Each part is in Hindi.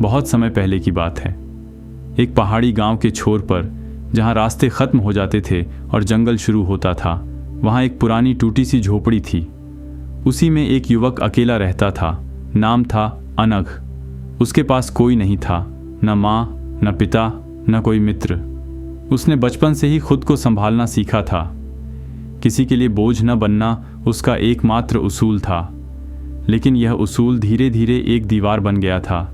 बहुत समय पहले की बात है। एक पहाड़ी गांव के छोर पर, जहां रास्ते खत्म हो जाते थे और जंगल शुरू होता था, वहां एक पुरानी टूटी सी झोपड़ी थी। उसी में एक युवक अकेला रहता था। नाम था अनघ। उसके पास कोई नहीं था, न माँ, न पिता, न कोई मित्र। उसने बचपन से ही खुद को संभालना सीखा था। किसी के लिए बोझ न बनना उसका एकमात्र उसूल था। लेकिन यह उसूल धीरे धीरे एक दीवार बन गया था,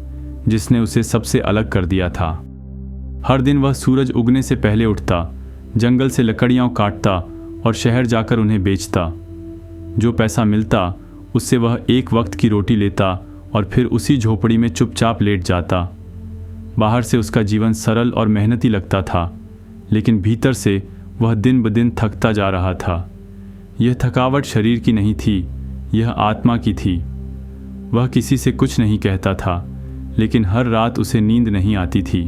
जिसने उसे सबसे अलग कर दिया था। हर दिन वह सूरज उगने से पहले उठता, जंगल से लकड़ियाँ काटता और शहर जाकर उन्हें बेचता। जो पैसा मिलता उससे वह एक वक्त की रोटी लेता और फिर उसी झोपड़ी में चुपचाप लेट जाता। बाहर से उसका जीवन सरल और मेहनती लगता था, लेकिन भीतर से वह दिन ब दिन थकता जा रहा था। यह थकावट शरीर की नहीं थी, यह आत्मा की थी। वह किसी से कुछ नहीं कहता था, लेकिन हर रात उसे नींद नहीं आती थी।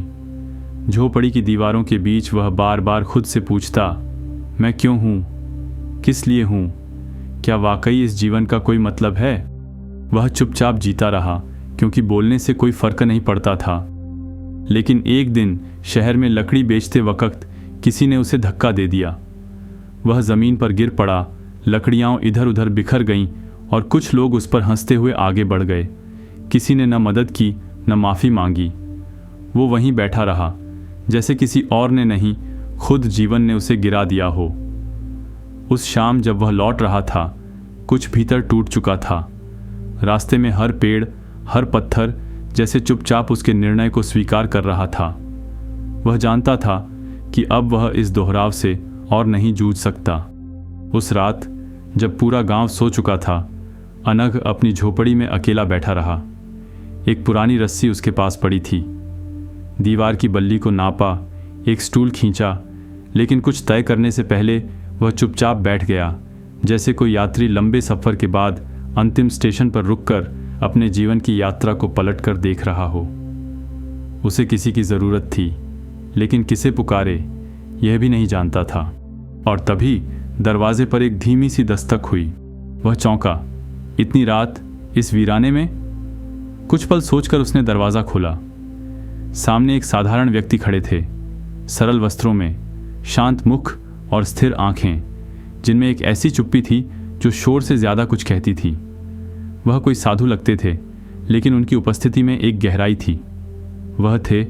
झोपड़ी की दीवारों के बीच वह बार बार खुद से पूछता, मैं क्यों हूँ, किस लिए हूँ, क्या वाकई इस जीवन का कोई मतलब है। वह चुपचाप जीता रहा, क्योंकि बोलने से कोई फर्क नहीं पड़ता था। लेकिन एक दिन शहर में लकड़ी बेचते वक्त किसी ने उसे धक्का दे दिया। वह ज़मीन पर गिर पड़ा, लकड़ियाँ इधर उधर बिखर गईं और कुछ लोग उस पर हंसते हुए आगे बढ़ गए। किसी ने न मदद की, न माफ़ी मांगी। वो वहीं बैठा रहा, जैसे किसी और ने नहीं, खुद जीवन ने उसे गिरा दिया हो। उस शाम जब वह लौट रहा था, कुछ भीतर टूट चुका था। रास्ते में हर पेड़, हर पत्थर जैसे चुपचाप उसके निर्णय को स्वीकार कर रहा था। वह जानता था कि अब वह इस दोहराव से और नहीं जूझ सकता। उस रात जब पूरा गांव सो चुका था, अनघ अपनी झोपड़ी में अकेला बैठा रहा। एक पुरानी रस्सी उसके पास पड़ी थी। दीवार की बल्ली को नापा, एक स्टूल खींचा, लेकिन कुछ तय करने से पहले वह चुपचाप बैठ गया, जैसे कोई यात्री लंबे सफ़र के बाद अंतिम स्टेशन पर रुककर अपने जीवन की यात्रा को पलट कर देख रहा हो। उसे किसी की ज़रूरत थी, लेकिन किसे पुकारे यह भी नहीं जानता था। और तभी दरवाजे पर एक धीमी सी दस्तक हुई। वह चौंका, इतनी रात इस वीराने में। कुछ पल सोचकर उसने दरवाज़ा खोला। सामने एक साधारण व्यक्ति खड़े थे, सरल वस्त्रों में, शांत मुख और स्थिर आंखें, जिनमें एक ऐसी चुप्पी थी जो शोर से ज़्यादा कुछ कहती थी। वह कोई साधु लगते थे, लेकिन उनकी उपस्थिति में एक गहराई थी। वह थे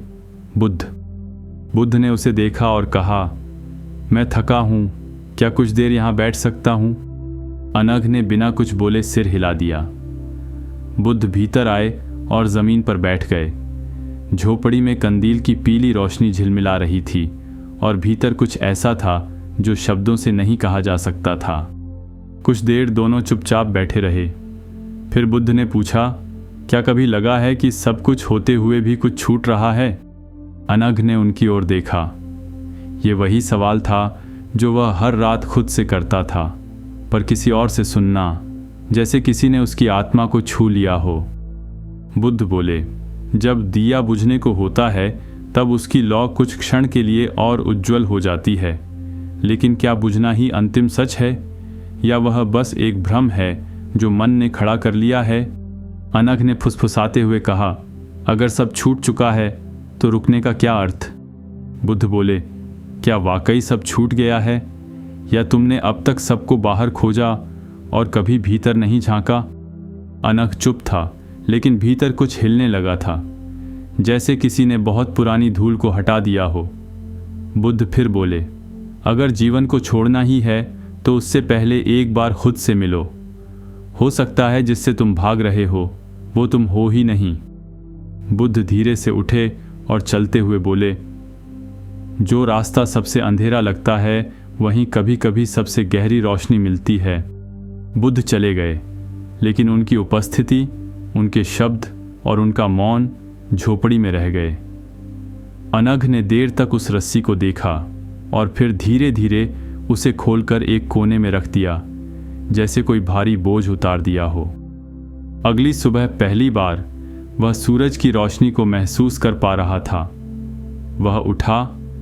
बुद्ध। बुद्ध ने उसे देखा और कहा, मैं थका हूँ, क्या कुछ देर यहाँ बैठ सकता हूँ। अनघ ने बिना कुछ बोले सिर हिला दिया। बुद्ध भीतर आए और ज़मीन पर बैठ गए। झोपड़ी में कंदील की पीली रोशनी झिलमिला रही थी और भीतर कुछ ऐसा था जो शब्दों से नहीं कहा जा सकता था। कुछ देर दोनों चुपचाप बैठे रहे। फिर बुद्ध ने पूछा, क्या कभी लगा है कि सब कुछ होते हुए भी कुछ छूट रहा है। अनघ ने उनकी ओर देखा। ये वही सवाल था जो वह हर रात खुद से करता था, पर किसी और से सुनना, जैसे किसी ने उसकी आत्मा को छू लिया हो। बुद्ध बोले, जब दिया बुझने को होता है तब उसकी लौ कुछ क्षण के लिए और उज्जवल हो जाती है, लेकिन क्या बुझना ही अंतिम सच है, या वह बस एक भ्रम है जो मन ने खड़ा कर लिया है। अनघ ने फुसफुसाते हुए कहा, अगर सब छूट चुका है तो रुकने का क्या अर्थ। बुद्ध बोले, क्या वाकई सब छूट गया है, या तुमने अब तक सबको बाहर खोजा और कभी भीतर नहीं झांका। अनघ चुप था, लेकिन भीतर कुछ हिलने लगा था, जैसे किसी ने बहुत पुरानी धूल को हटा दिया हो। बुद्ध फिर बोले, अगर जीवन को छोड़ना ही है तो उससे पहले एक बार खुद से मिलो। हो सकता है जिससे तुम भाग रहे हो वो तुम हो ही नहीं। बुद्ध धीरे से उठे और चलते हुए बोले, जो रास्ता सबसे अंधेरा लगता है वहीं कभी कभी सबसे गहरी रोशनी मिलती है। बुद्ध चले गए, लेकिन उनकी उपस्थिति, उनके शब्द और उनका मौन झोपड़ी में रह गए। अनघ ने देर तक उस रस्सी को देखा और फिर धीरे धीरे उसे खोलकर एक कोने में रख दिया, जैसे कोई भारी बोझ उतार दिया हो। अगली सुबह पहली बार वह सूरज की रोशनी को महसूस कर पा रहा था। वह उठा,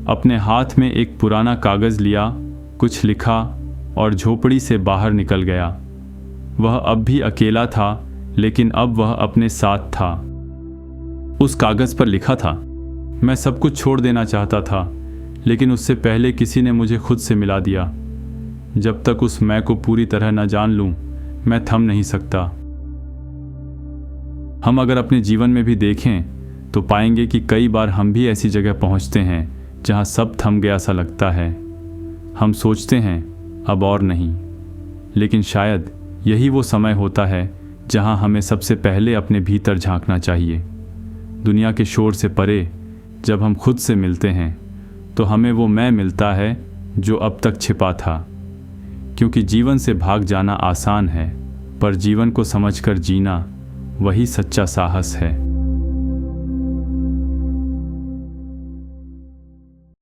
अपने हाथ में एक पुराना कागज़ लिया, कुछ लिखा और झोपड़ी से बाहर निकल गया। वह अब भी अकेला था, लेकिन अब वह अपने साथ था। उस कागज़ पर लिखा था। मैं सब कुछ छोड़ देना चाहता था, लेकिन उससे पहले किसी ने मुझे खुद से मिला दिया। जब तक उस मैं को पूरी तरह न जान लूं, मैं थम नहीं सकता। हम अगर अपने जीवन में भी देखें तो पाएंगे कि कई बार हम भी ऐसी जगह पहुंचते हैं जहां सब थम गया सा लगता है। हम सोचते हैं अब और नहीं, लेकिन शायद यही वो समय होता है जहां हमें सबसे पहले अपने भीतर झांकना चाहिए। दुनिया के शोर से परे जब हम खुद से मिलते हैं तो हमें वो मैं मिलता है जो अब तक छिपा था। क्योंकि जीवन से भाग जाना आसान है, पर जीवन को समझकर जीना वही सच्चा साहस है।